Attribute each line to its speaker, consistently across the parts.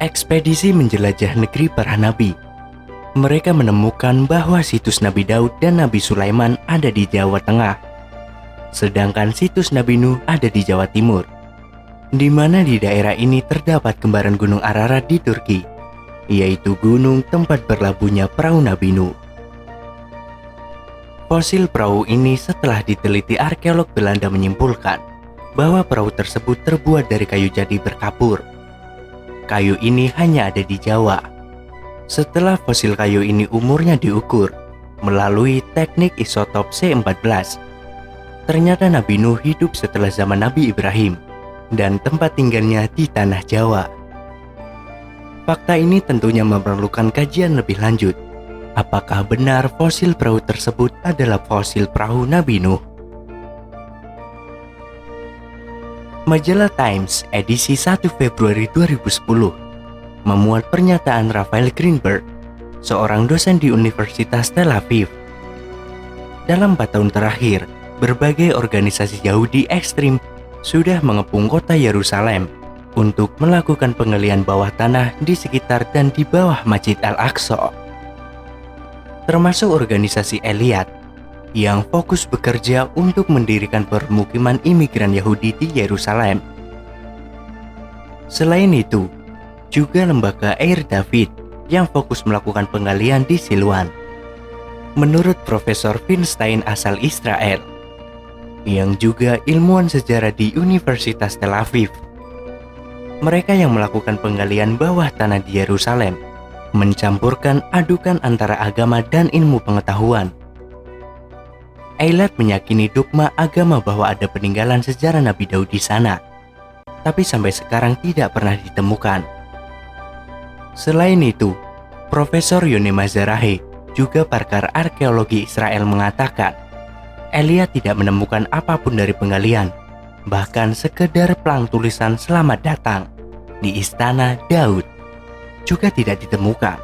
Speaker 1: ekspedisi menjelajah negeri para nabi. Mereka menemukan bahwa situs Nabi Daud dan Nabi Sulaiman ada di Jawa Tengah, sedangkan situs Nabi Nuh ada di Jawa Timur, di mana di daerah ini terdapat kembaran Gunung Ararat di Turki, yaitu gunung tempat berlabuhnya perahu Nabi Nuh. Fosil perahu ini setelah diteliti arkeolog Belanda menyimpulkan bahwa perahu tersebut terbuat dari kayu jati berkapur. Kayu ini hanya ada di Jawa. Setelah fosil kayu ini umurnya diukur melalui teknik isotop C14, ternyata Nabi Nuh hidup setelah zaman Nabi Ibrahim dan tempat tinggalnya di tanah Jawa. Fakta ini tentunya memerlukan kajian lebih lanjut. Apakah benar fosil perahu tersebut adalah fosil perahu Nabi Nuh? Majalah Times edisi 1 Februari 2010 memuat pernyataan Raphael Greenberg, seorang dosen di Universitas Tel Aviv. Dalam 4 tahun terakhir, berbagai organisasi Yahudi ekstrim sudah mengepung kota Yerusalem untuk melakukan penggalian bawah tanah di sekitar dan di bawah Masjid Al-Aqsa. Termasuk organisasi Eliyat yang fokus bekerja untuk mendirikan permukiman imigran Yahudi di Yerusalem. Selain itu, juga lembaga Eir David yang fokus melakukan penggalian di Siluan. Menurut Profesor Feinstein asal Israel, yang juga ilmuwan sejarah di Universitas Tel Aviv, mereka yang melakukan penggalian bawah tanah di Yerusalem mencampurkan adukan antara agama dan ilmu pengetahuan. Eilat meyakini dogma agama bahwa ada peninggalan sejarah Nabi Daud di sana, tapi sampai sekarang tidak pernah ditemukan. Selain itu, Profesor Yoni Mazarahe, juga pakar arkeologi Israel, mengatakan Eliyat tidak menemukan apapun dari penggalian, bahkan sekedar pelang tulisan "Selamat datang" di Istana Daud juga tidak ditemukan.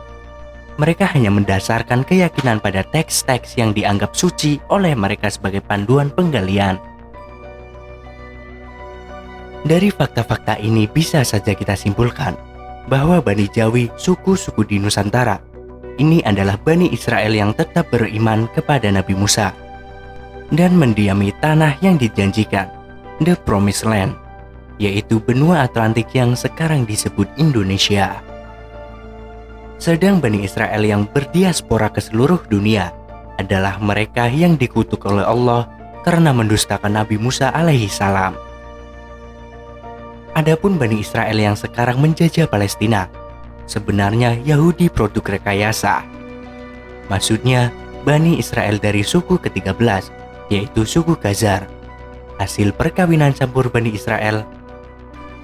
Speaker 1: Mereka hanya mendasarkan keyakinan pada teks-teks yang dianggap suci oleh mereka sebagai panduan penggalian. Dari fakta-fakta ini bisa saja kita simpulkan bahwa Bani Jawi, suku-suku di Nusantara, ini adalah Bani Israel yang tetap beriman kepada Nabi Musa dan mendiami tanah yang dijanjikan, The Promised Land, yaitu benua Atlantik yang sekarang disebut Indonesia. Sedang Bani Israel yang berdiaspora ke seluruh dunia adalah mereka yang dikutuk oleh Allah karena mendustakan Nabi Musa alaihi salam. Adapun Bani Israel yang sekarang menjajah Palestina, sebenarnya Yahudi produk rekayasa. Maksudnya, Bani Israel dari suku ke-13, yaitu suku Khazar, hasil perkawinan campur Bani Israel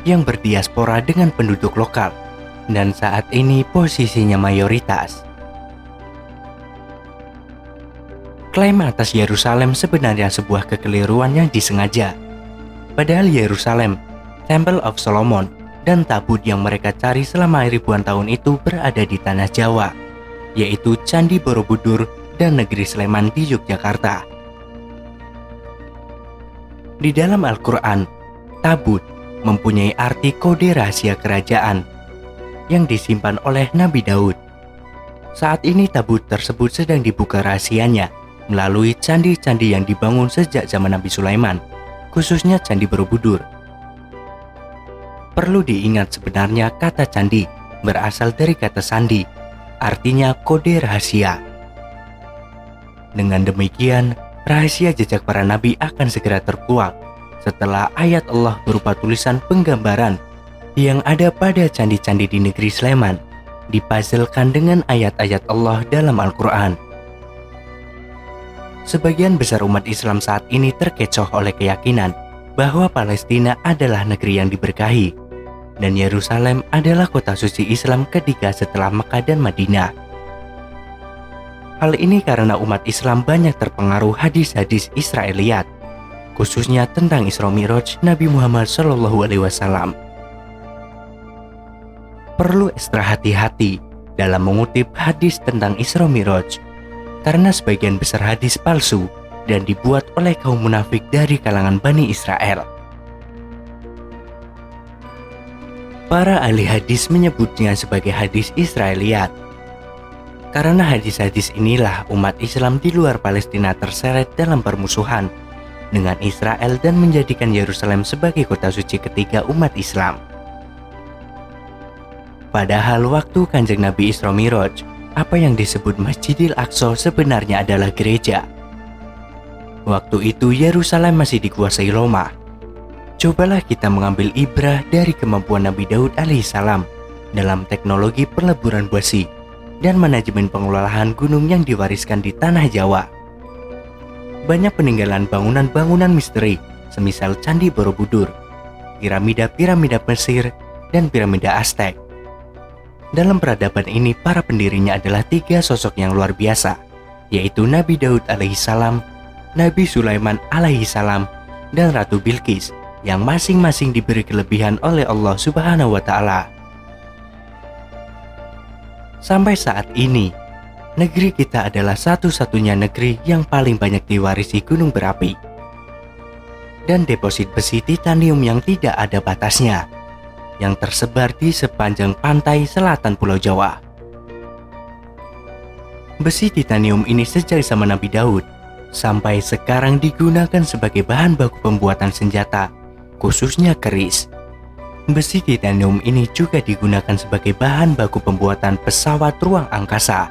Speaker 1: yang berdiaspora dengan penduduk lokal, dan saat ini posisinya mayoritas. Klaim atas Yerusalem sebenarnya sebuah kekeliruan yang disengaja. Padahal Yerusalem, Temple of Solomon, dan tabut yang mereka cari selama ribuan tahun itu berada di tanah Jawa, yaitu Candi Borobudur dan Negeri Sleman di Yogyakarta. Di dalam Al-Quran, tabut mempunyai arti kode rahasia kerajaan yang disimpan oleh Nabi Daud. Saat ini tabut tersebut sedang dibuka rahasianya melalui candi-candi yang dibangun sejak zaman Nabi Sulaiman, khususnya Candi Borobudur. Perlu diingat sebenarnya kata candi berasal dari kata sandi, artinya kode rahasia. Dengan demikian, rahasia jejak para nabi akan segera terkuak setelah ayat Allah berupa tulisan penggambaran yang ada pada candi-candi di negeri Sleman dipuzzlekan dengan ayat-ayat Allah dalam Al-Quran. Sebagian besar umat Islam saat ini terkecoh oleh keyakinan bahwa Palestina adalah negeri yang diberkahi dan Yerusalem adalah kota suci Islam ketiga setelah Mekah dan Madinah. Hal ini karena umat Islam banyak terpengaruh hadis-hadis Israiliyat, khususnya tentang Isra Mi'raj Nabi Muhammad SAW. Perlu ekstra hati-hati dalam mengutip hadis tentang Isra Mi'raj, karena sebagian besar hadis palsu dan dibuat oleh kaum munafik dari kalangan Bani Israel. Para ahli hadis menyebutnya sebagai hadis Israiliyat. Karena hadis-hadis inilah umat Islam di luar Palestina terseret dalam permusuhan dengan Israel dan menjadikan Yerusalem sebagai kota suci ketiga umat Islam. Padahal waktu Kanjeng Nabi Isra Miraj, apa yang disebut Masjidil Aqsa sebenarnya adalah gereja. Waktu itu Yerusalem masih dikuasai Roma. Cobalah kita mengambil ibrah dari kemampuan Nabi Daud alaihissalam dalam teknologi peleburan besi dan manajemen pengelolaan gunung yang diwariskan di tanah Jawa. Banyak peninggalan bangunan-bangunan misteri, semisal Candi Borobudur, piramida-piramida Mesir, dan piramida Aztec. Dalam peradaban ini, para pendirinya adalah 3 sosok yang luar biasa, yaitu Nabi Daud alaihissalam, Nabi Sulaiman alaihissalam, dan Ratu Bilqis, yang masing-masing diberi kelebihan oleh Allah Subhanahu wa Ta'ala. Sampai saat ini, negeri kita adalah satu-satunya negeri yang paling banyak diwarisi gunung berapi dan deposit besi titanium yang tidak ada batasnya, yang tersebar di sepanjang pantai selatan Pulau Jawa. Besi titanium ini sejak zaman Nabi Daud sampai sekarang digunakan sebagai bahan baku pembuatan senjata, khususnya keris. Besi titanium ini juga digunakan sebagai bahan baku pembuatan pesawat ruang angkasa.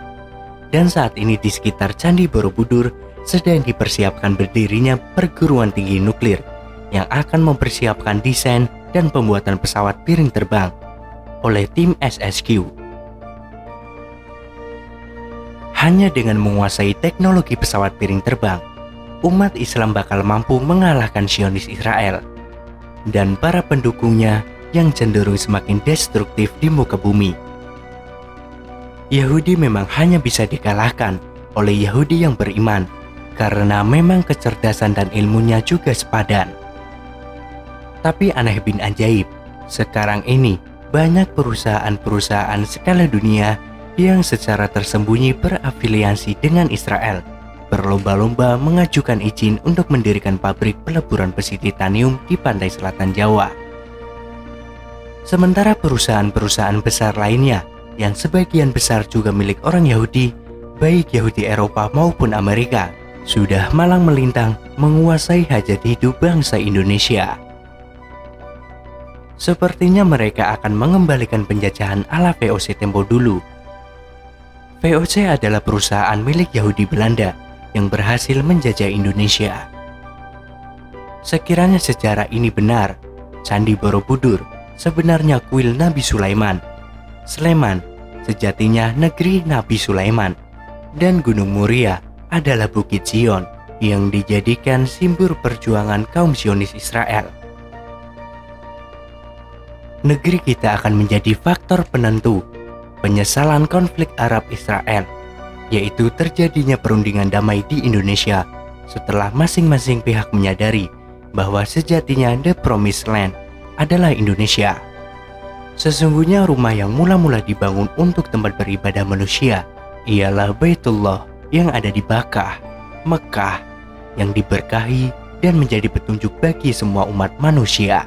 Speaker 1: Dan saat ini di sekitar Candi Borobudur sedang dipersiapkan berdirinya perguruan tinggi nuklir yang akan mempersiapkan desain dan pembuatan pesawat piring terbang oleh tim SSQ. Hanya dengan menguasai teknologi pesawat piring terbang, umat Islam bakal mampu mengalahkan Zionis Israel dan para pendukungnya yang cenderung semakin destruktif di muka bumi. Yahudi memang hanya bisa dikalahkan oleh Yahudi yang beriman karena memang kecerdasan dan ilmunya juga sepadan. Tapi aneh bin ajaib, sekarang ini banyak perusahaan-perusahaan skala dunia yang secara tersembunyi berafiliasi dengan Israel berlomba-lomba mengajukan izin untuk mendirikan pabrik peleburan besi titanium di pantai selatan Jawa. Sementara perusahaan-perusahaan besar lainnya yang sebagian besar juga milik orang Yahudi, baik Yahudi Eropa maupun Amerika, sudah malang melintang menguasai hajat hidup bangsa Indonesia. Sepertinya mereka akan mengembalikan penjajahan ala VOC tempo dulu. VOC adalah perusahaan milik Yahudi Belanda yang berhasil menjajah Indonesia. Sekiranya sejarah ini benar, Candi Borobudur sebenarnya kuil Nabi Sulaiman. Sleman sejatinya negeri Nabi Sulaiman, dan Gunung Muria adalah Bukit Zion yang dijadikan simbol perjuangan kaum Zionis Israel. Negeri kita akan menjadi faktor penentu penyesalan konflik Arab-Israel, yaitu terjadinya perundingan damai di Indonesia setelah masing-masing pihak menyadari bahwa sejatinya The Promised Land adalah Indonesia. Sesungguhnya rumah yang mula-mula dibangun untuk tempat beribadah manusia ialah Baitullah yang ada di Bakkah, Mekah, yang diberkahi dan menjadi petunjuk bagi semua umat manusia.